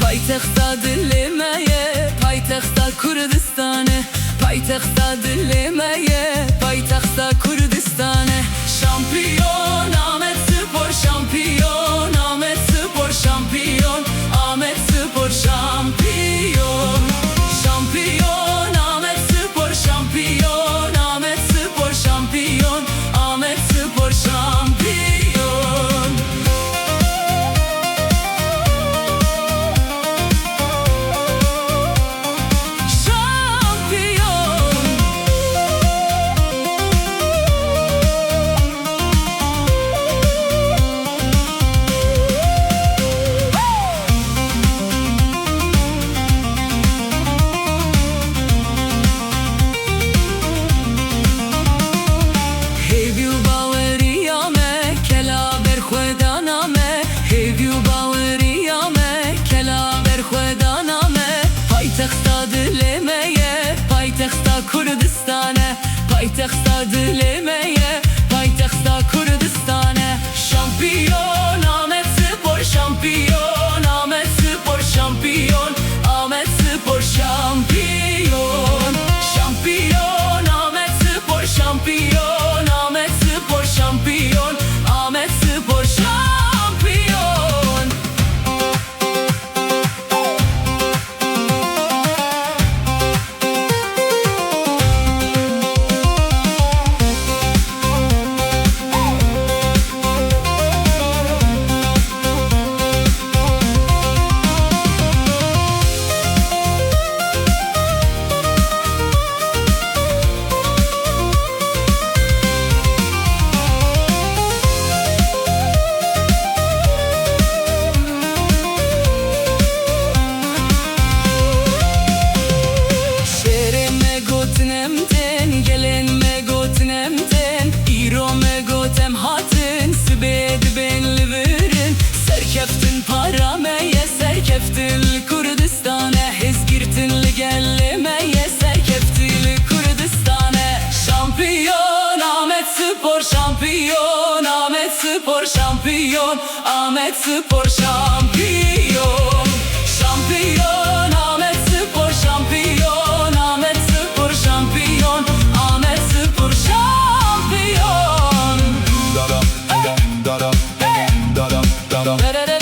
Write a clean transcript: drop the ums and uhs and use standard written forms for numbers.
Paytaxtda dilimeye, paytaxtda Kürdistan'e, paytaxtda dilimeye, paytaxtda Kürdistan'e. Şampiyon Ahmet Spor, şampiyon Ahmet Spor, şampiyon Ahmet Spor, şampiyon. Şampiyon Ahmet Spor, şampiyon Ahmet Spor, şampiyon Ahmet Spor, şampiyon. Paytaxtda Kürdistan'e, paytaxtda dilimeye, paytaxtda Kürdistan'e. Şampiyon Ahmet Spor, şampiyon Ahmet Spor, şampiyon Ahmet Spor, şampiyon. Şampiyon Ahmet Spor, şampiyon Ahmet Spor, şampiyon Ahmet Spor, şampiyon. Serkeftin parameye, serkeftin Kürdistan'e, hezgirtin ligellemeye, serkeftin Kürdistan'e. Şampiyon Ahmet Spor, şampiyon Ahmet Spor, şampiyon Ahmet Spor, şampiyon. Şampiyon Ahmet Spor, şampiyon Ahmet Spor, şampiyon Ahmet Spor, şampiyon. Da da da da da da da da.